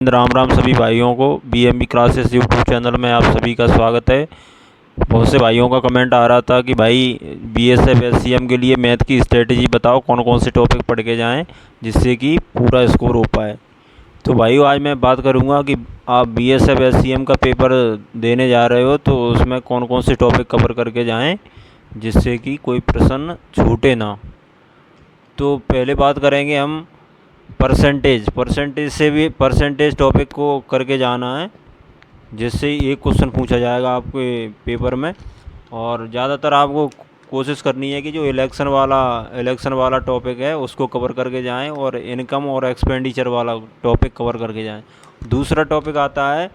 राम राम सभी भाइयों को बीएमबी क्लासेस यूट्यूब चैनल में आप सभी का स्वागत है। बहुत से भाइयों का कमेंट आ रहा था कि भाई बीएसएफ एससीएम के लिए मैथ की स्ट्रेटजी बताओ, कौन कौन से टॉपिक पढ़ के जाएं जिससे कि पूरा स्कोर हो पाए। तो भाइयों आज मैं बात करूंगा कि आप बीएसएफ एससीएम का पेपर देने जा रहे हो तो उसमें कौन कौन से टॉपिक कवर करके जाएँ जिससे कि कोई प्रश्न छूटे ना। तो पहले बात करेंगे हम परसेंटेज टॉपिक को करके जाना है जिससे एक क्वेश्चन पूछा जाएगा आपके पेपर में। और ज़्यादातर आपको कोशिश करनी है कि जो इलेक्शन वाला टॉपिक है उसको कवर करके जाएं और इनकम और एक्सपेंडिचर वाला टॉपिक कवर करके जाएं। दूसरा टॉपिक आता है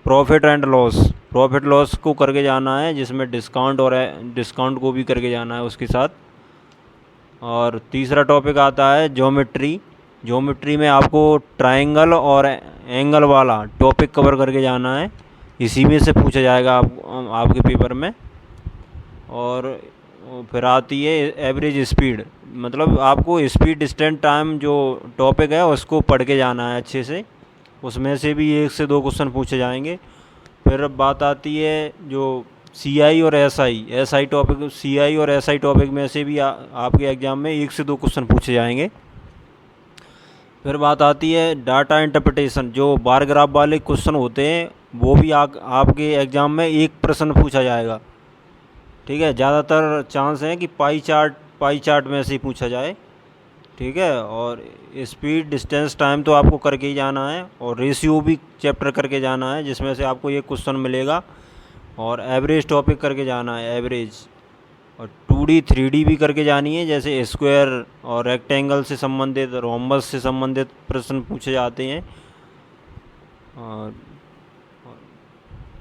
प्रॉफिट लॉस को करके जाना है, जिसमें डिस्काउंट को भी करके जाना है उसके साथ। और तीसरा टॉपिक आता है ज्योमेट्री में आपको ट्रायंगल और एंगल वाला टॉपिक कवर करके जाना है, इसी में से पूछा जाएगा आपके पेपर में। और फिर आती है एवरेज स्पीड, मतलब आपको स्पीड डिस्टेंस टाइम जो टॉपिक है उसको पढ़ के जाना है अच्छे से, उसमें से भी 1 से 2 क्वेश्चन पूछे जाएंगे। फिर बात आती है जो सीआई और एसआई टॉपिक में से भी आपके एग्ज़ाम में 1 से 2 क्वेश्चन पूछे जाएंगे। फिर बात आती है डाटा इंटरप्रिटेशन, जो बार ग्राफ वाले क्वेश्चन होते हैं वो भी आपके एग्ज़ाम में एक प्रश्न पूछा जाएगा। ठीक है, ज़्यादातर चांस है कि पाई चार्ट में से ही पूछा जाए। ठीक है, और स्पीड डिस्टेंस टाइम तो आपको करके ही जाना है, और रेशियो भी चैप्टर करके जाना है जिसमें से आपको एक क्वेश्चन मिलेगा। और एवरेज टॉपिक करके जाना है एवरेज, और 2D 3D भी करके जानी है, जैसे स्क्वायर और रेक्टेंगल से संबंधित, रोम्बस से संबंधित प्रश्न पूछे जाते हैं। और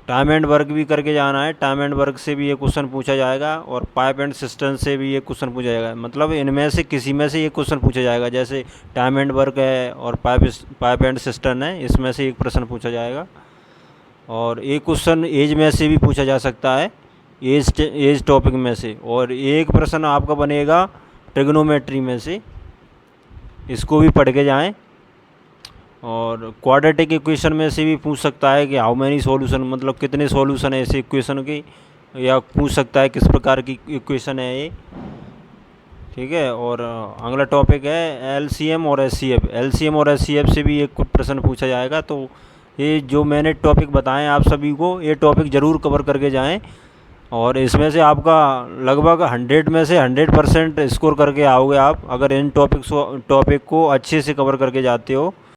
टाइम एंड वर्क भी करके जाना है, टाइम एंड वर्क से भी ये क्वेश्चन पूछा जाएगा, और पाइप एंड सिस्टम से भी ये क्वेश्चन पूछा जाएगा। मतलब इनमें से किसी में से ये क्वेश्चन पूछा जाएगा, जैसे टाइम एंड वर्क है और पाइप एंड सिस्टम है, इसमें से एक प्रश्न पूछा जाएगा। और एक क्वेश्चन एज में से भी पूछा जा सकता है, एज टॉपिक में से। और एक प्रश्न आपका बनेगा ट्रिग्नोमेट्री में से, इसको भी पढ़ के जाएं। और क्वाड्रेटिक इक्वेशन में से भी पूछ सकता है कि हाउ मैनी सॉल्यूशन, मतलब कितने सॉल्यूशन है ऐसे इक्वेशन की, या पूछ सकता है किस प्रकार की इक्वेशन है ये। ठीक है, और अगला टॉपिक है एलसीएम और एचसीएफ से भी एक प्रश्न पूछा जाएगा। तो ये जो मैंने टॉपिक बताएं आप सभी को, ये टॉपिक ज़रूर कवर करके जाएं, और इसमें से आपका लगभग 100 में से 100% स्कोर करके आओगे आप, अगर इन टॉपिक को अच्छे से कवर करके जाते हो।